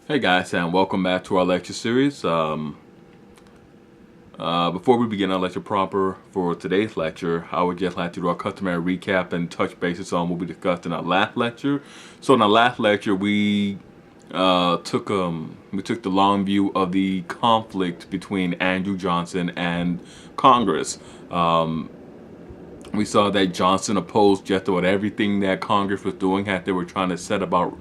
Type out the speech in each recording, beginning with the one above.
Hey guys, and welcome back to our lecture series. Before we begin our lecture proper for today's lecture, I would just like to do a customary recap and touch bases on what we discussed in our last lecture. So in our last lecture, we took the long view of the conflict between Andrew Johnson and Congress. We saw that Johnson opposed just about everything that Congress was doing as they were trying to set about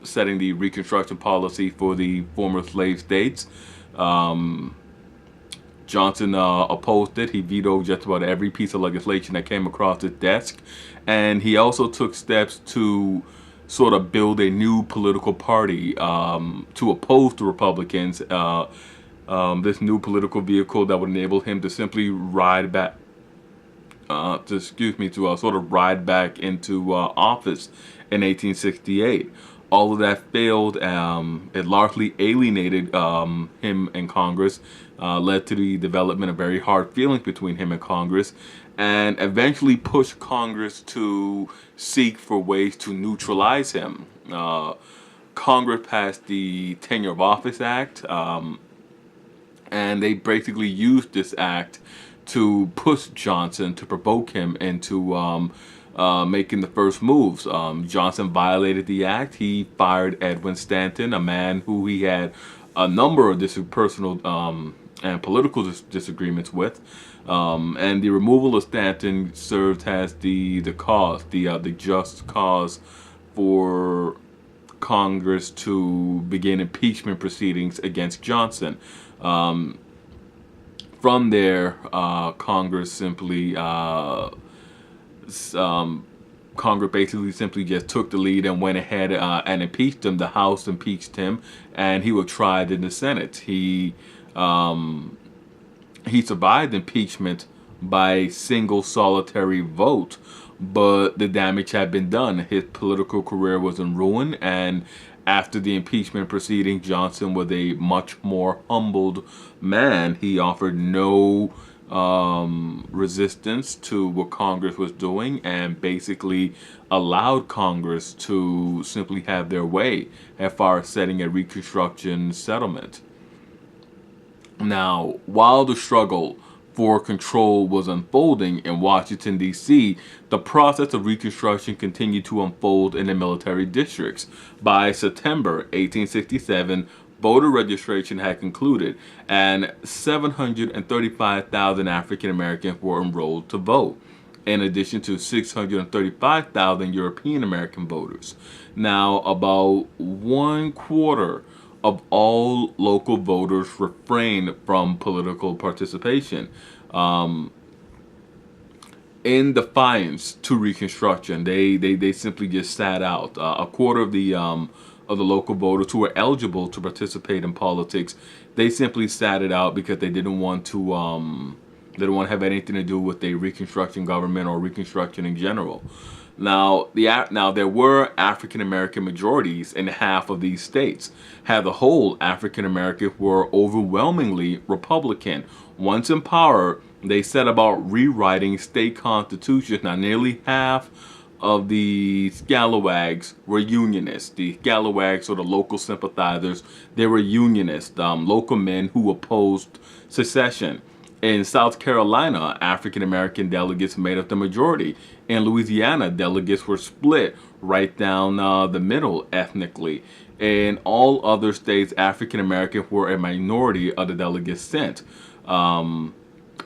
setting the Reconstruction policy for the former slave states. Um, Johnson opposed it. He vetoed just about every piece of legislation that came across his desk. And he also took steps to sort of build a new political party to oppose the Republicans. This new political vehicle that would enable him to simply ride back to sort of ride back into office in 1868. All of that failed. It largely alienated him and Congress, led to the development of very hard feelings between him and Congress, and eventually pushed Congress to seek for ways to neutralize him. Congress passed the Tenure of Office Act, and they basically used this act to push Johnson, to provoke him into making the first moves. Johnson violated the act. He fired Edwin Stanton, a man who he had a number of personal and political disagreements with. And the removal of Stanton served as the just cause for Congress to begin impeachment proceedings against Johnson. From there, Congress simply Congress basically simply just took the lead and went ahead and impeached him. The House impeached him, and he was tried in the Senate. He survived impeachment by a single solitary vote, but the damage had been done. His political career was in ruin, and after the impeachment proceeding, Johnson was a much more humbled man. He offered no resistance to what Congress was doing, and basically allowed Congress to simply have their way as far as setting a Reconstruction settlement. Now, while the struggle for control was unfolding in Washington, D.C., the process of Reconstruction continued to unfold in the military districts. By September 1867, voter registration had concluded, and 735,000 African Americans were enrolled to vote, in addition to 635,000 European American voters. Now, about one quarter of all local voters refrained from political participation. Um, in defiance to Reconstruction, they simply just sat out. A quarter of the local voters who were eligible to participate in politics, they simply sat it out because they didn't want to have anything to do with a Reconstruction government or Reconstruction in general. Now there were African American majorities in half of these states. As a whole, African Americans were overwhelmingly Republican. Once in power, they set about rewriting state constitutions. Now, nearly half of the Scalawags were Unionists. The Scalawags, or the local sympathizers, they were Unionists, local men who opposed secession. In South Carolina, African American delegates made up the majority. In Louisiana, delegates were split right down the middle ethnically. In all other states, African Americans were a minority of the delegates sent.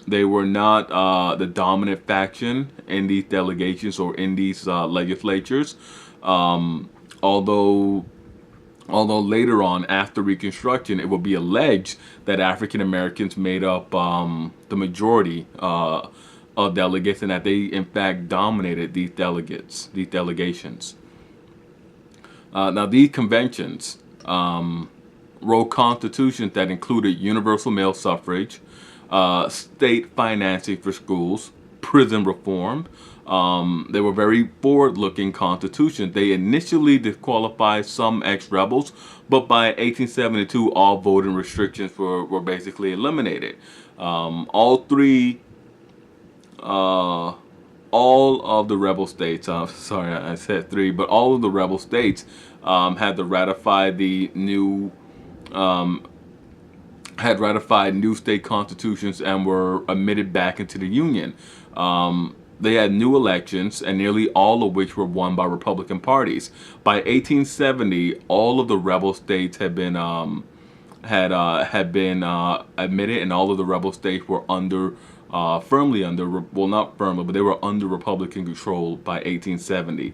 They were not the dominant faction in these delegations or in these legislatures. Although later on, after Reconstruction, it will be alleged that African Americans made up the majority of delegates, and that they in fact dominated these delegations. Now these conventions wrote constitutions that included universal male suffrage, state financing for schools, prison reform. They were very forward-looking constitutions. They initially disqualified some ex-rebels, but by 1872, all voting restrictions were basically eliminated. All three all of the rebel states, sorry, I said three, but all of the rebel states had to ratify the new had ratified new state constitutions and were admitted back into the Union. They had new elections, and nearly all of which were won by Republican parties. By 1870, all of the rebel states had been admitted, and all of the rebel states were firmly under, well, not firmly, but they were under Republican control by 1870.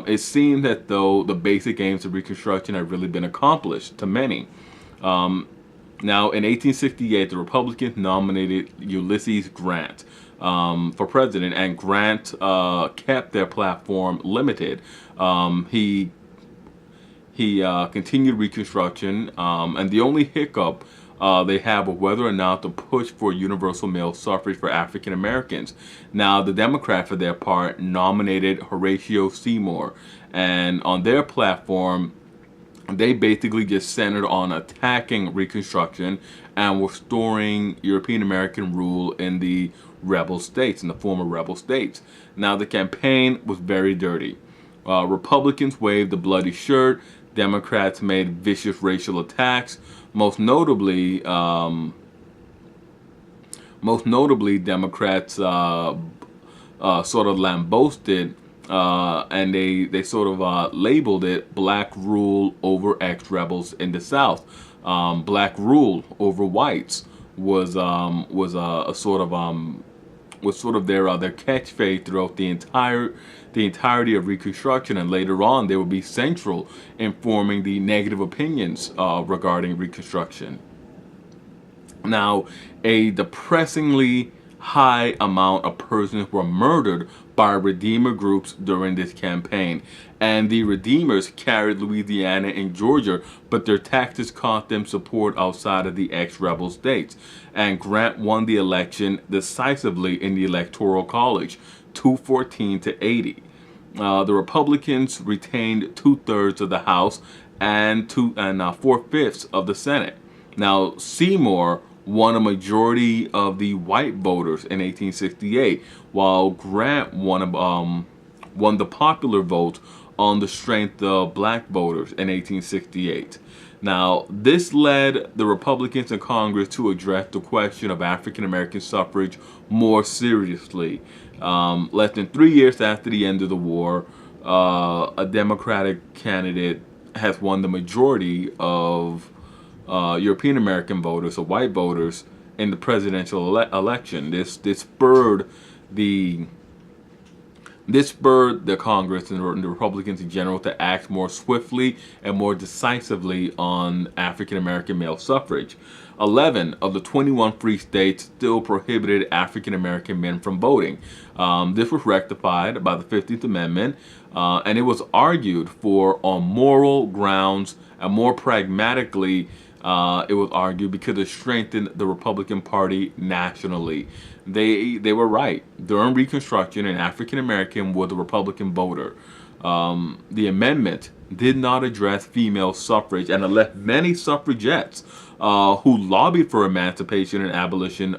It seemed that though the basic aims of Reconstruction had really been accomplished to many. Now, in 1868, the Republicans nominated Ulysses Grant for president, and Grant kept their platform limited. He continued Reconstruction, and the only hiccup they have of whether or not to push for universal male suffrage for African Americans. Now, the Democrats, for their part, nominated Horatio Seymour, and on their platform, they basically just centered on attacking Reconstruction and restoring European American rule in the rebel states, in the former rebel states. Now, the campaign was very dirty. Republicans waved the bloody shirt. Democrats made vicious racial attacks. Most notably, Democrats sort of lambasted and they sort of labeled it "Black rule over ex-rebels in the South." Black rule over whites was sort of their catchphrase throughout the entirety of Reconstruction, and later on they would be central in forming the negative opinions regarding Reconstruction. Now, a depressingly high amount of persons were murdered by Redeemer groups during this campaign, and the Redeemers carried Louisiana and Georgia, but their tactics cost them support outside of the ex-rebel states, and Grant won the election decisively in the Electoral College, 214 to 80. The Republicans retained 2/3 of the House and 4/5 of the Senate. Now, Seymour won a majority of the white voters in 1868, while Grant won the popular vote on the strength of black voters in 1868. Now, this led the Republicans in Congress to address the question of African American suffrage more seriously. Less than 3 years after the end of the war, a Democratic candidate has won the majority of European American voters, or white voters, in the presidential election. This spurred the Congress and the Republicans in general to act more swiftly and more decisively on African American male suffrage. 11 of the 21 free states still prohibited African American men from voting. This was rectified by the 15th Amendment, and it was argued for on moral grounds, and more pragmatically, it was argued because it strengthened the Republican Party nationally. They were right. During Reconstruction, an African American was a Republican voter. The amendment did not address female suffrage, and it left many suffragettes who lobbied for emancipation and abolition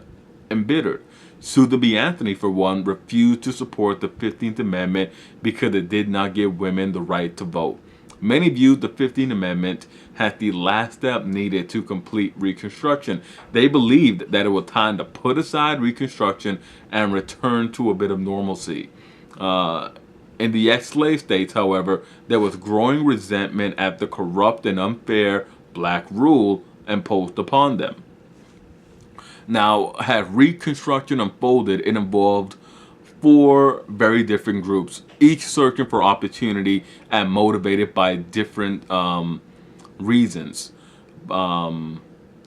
embittered. Susan B. Anthony, for one, refused to support the 15th Amendment because it did not give women the right to vote. Many viewed the 15th Amendment as the last step needed to complete Reconstruction. They believed that it was time to put aside Reconstruction and return to a bit of normalcy. In the ex-slave states, however, there was growing resentment at the corrupt and unfair black rule imposed upon them. Now, as Reconstruction unfolded, it involved 4 very different groups, each searching for opportunity and motivated by different reasons.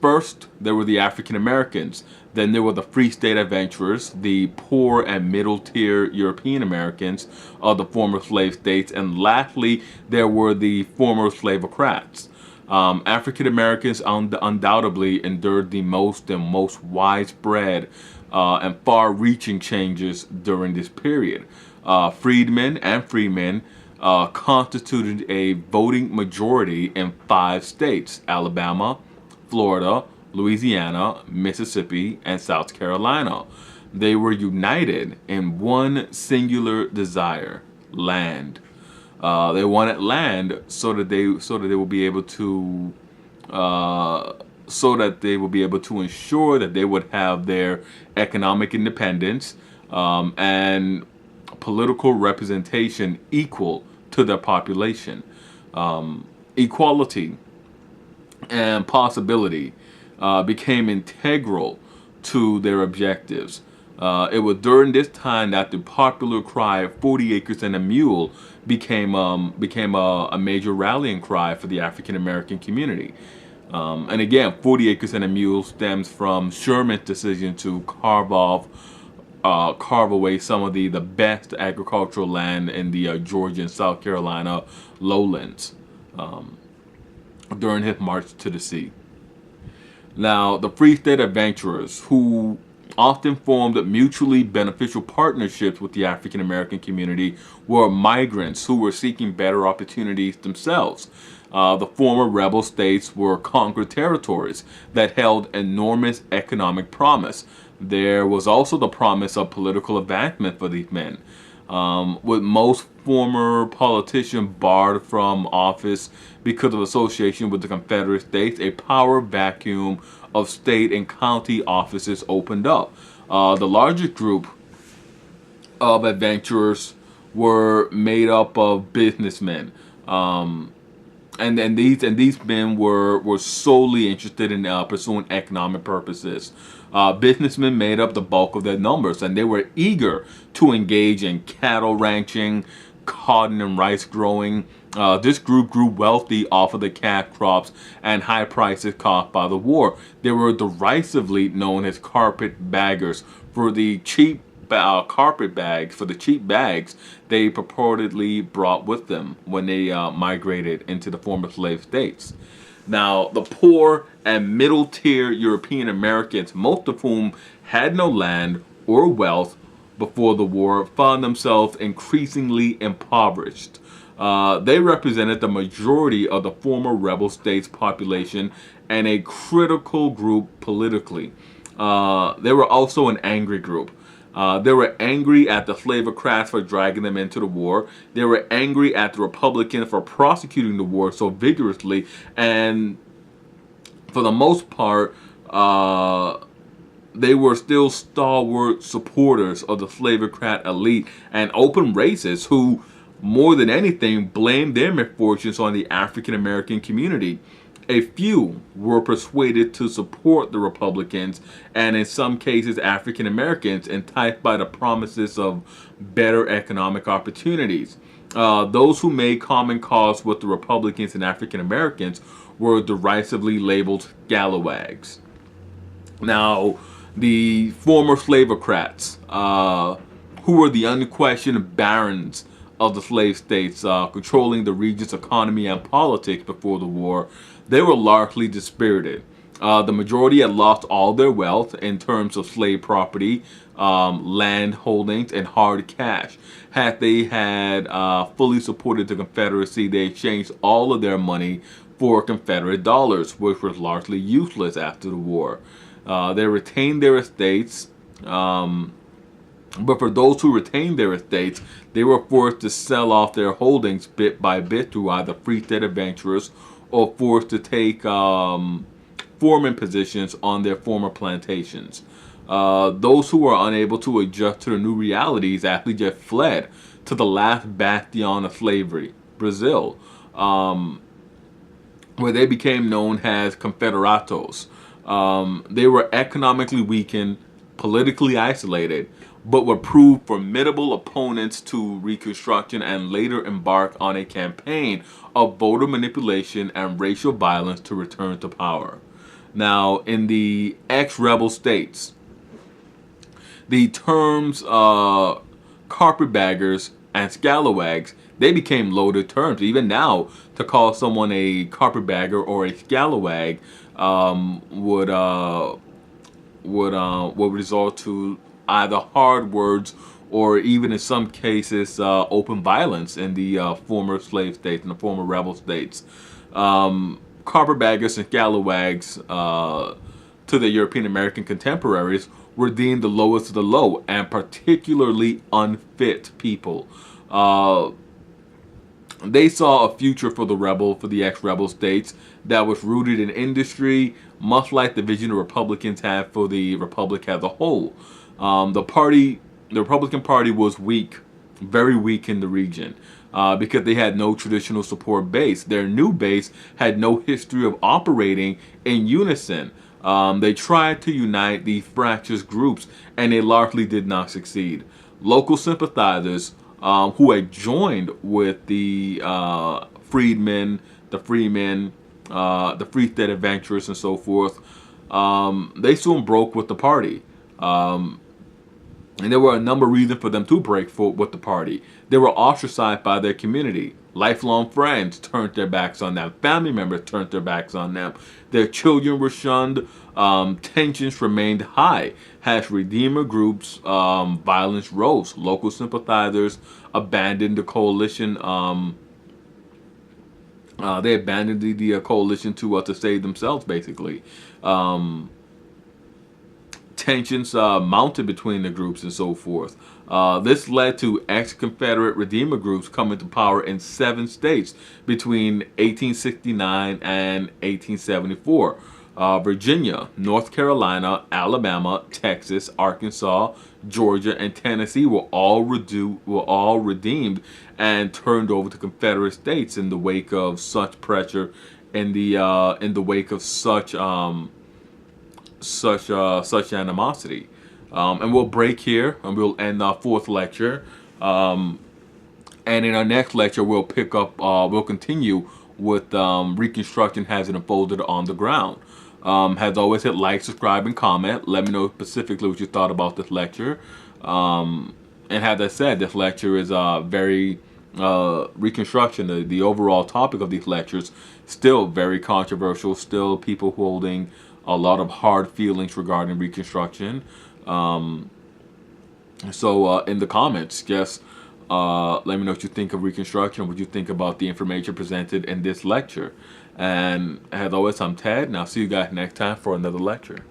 First, there were the African Americans. Then there were the Free State adventurers, the poor and middle tier European Americans of the former slave states. And lastly, there were the former slavocrats. African Americans undoubtedly endured the most widespread and far-reaching changes during this period. Freedmen and freemen constituted a voting majority in 5 states: Alabama, Florida, Louisiana, Mississippi, and South Carolina. They were united in one singular desire: land. They wanted land so that they will be able to uh, ensure that they would have their economic independence, and political representation equal to their population. Equality and possibility became integral to their objectives. It was during this time that the popular cry 40 acres and a mule became a major rallying cry for the African American community. And again, 40 acres and a mule stems from Sherman's decision to carve away some of the best agricultural land in the Georgia and South Carolina lowlands during his march to the sea. Now, the Free State adventurers, who often formed mutually beneficial partnerships with the African American community, were migrants who were seeking better opportunities themselves. The former rebel states were conquered territories that held enormous economic promise. There was also the promise of political advancement for these men. With most former politicians barred from office because of association with the Confederate States, a power vacuum of state and county offices opened up. The largest group of adventurers were made up of businessmen. And these men were solely interested in pursuing economic purposes. Businessmen made up the bulk of their numbers, and they were eager to engage in cattle ranching, cotton and rice growing. This group grew wealthy off of the cash crops and high prices caused by the war. They were derisively known as carpet baggers for the cheap carpet bags, for the cheap bags they purportedly brought with them when they migrated into the former slave states. Now, the poor and middle tier European Americans, most of whom had no land or wealth before the war, found themselves increasingly impoverished. They represented the majority of the former rebel states' population and a critical group politically. They were also an angry group. They were angry at the slavocrats for dragging them into the war. They were angry at the Republicans for prosecuting the war so vigorously. And for the most part, they were still stalwart supporters of the slavocrat elite and open racists who, more than anything, blamed their misfortunes on the African American community. A few were persuaded to support the Republicans, and in some cases African Americans, enticed by the promises of better economic opportunities. Those who made common cause with the Republicans and African Americans were derisively labeled scalawags. Now, the former slavocrats, who were the unquestioned barons of the slave states, controlling the region's economy and politics before the war, they were largely dispirited. The majority had lost all their wealth in terms of slave property, land holdings, and hard cash. Had they had fully supported the Confederacy, they exchanged all of their money for Confederate dollars, which was largely useless after the war. They retained their estates, but for those who retained their estates, they were forced to sell off their holdings bit by bit through either free state adventurers or forced to take foreman positions on their former plantations. Those who were unable to adjust to the new realities actually just fled to the last bastion of slavery, Brazil, where they became known as Confederatos. They were economically weakened, politically isolated, but would prove formidable opponents to Reconstruction and later embark on a campaign of voter manipulation and racial violence to return to power. Now, in the ex-rebel states, the terms carpetbaggers and scalawags, they became loaded terms. Even now, to call someone a carpetbagger or a scalawag would result to either hard words or even in some cases open violence in the former slave states and the former rebel states. Carpetbaggers and scalawags to the European American contemporaries were deemed the lowest of the low and particularly unfit people. Uh, they saw a future for the ex-rebel states that was rooted in industry, much like the vision the Republicans had for the republic as a whole. The Republican Party was weak, very weak in the region. Because they had no traditional support base. Their new base had no history of operating in unison. They tried to unite the fractious groups, and they largely did not succeed. Local sympathizers who had joined with the freedmen, the freemen, the Freestead adventurers, and so forth, they soon broke with the party. And there were a number of reasons for them to break with the party. They were ostracized by their community. Lifelong friends turned their backs on them. Family members turned their backs on them. Their children were shunned. Tensions remained high. As Redeemer groups, violence rose. Local sympathizers abandoned the coalition. They abandoned the coalition to save themselves, basically. Tensions mounted between the groups and so forth. This led to ex-Confederate Redeemer groups coming to power in 7 states between 1869 and 1874. Virginia, North Carolina, Alabama, Texas, Arkansas, Georgia, and Tennessee were all redeemed and turned over to Confederate states in the wake of such pressure, in the wake of such animosity. And we'll break here, and we'll end our 4th lecture. And in our next lecture, we'll pick up. We'll continue with Reconstruction has it unfolded on the ground. As always, hit like, subscribe, and comment. Let me know specifically what you thought about this lecture. And as I said, this lecture is very Reconstruction. The overall topic of these lectures still very controversial. Still, people holding a lot of hard feelings regarding Reconstruction. So in the comments, just let me know what you think of Reconstruction, what you think about the information presented in this lecture. And as always, I'm Ted, and I'll see you guys next time for another lecture.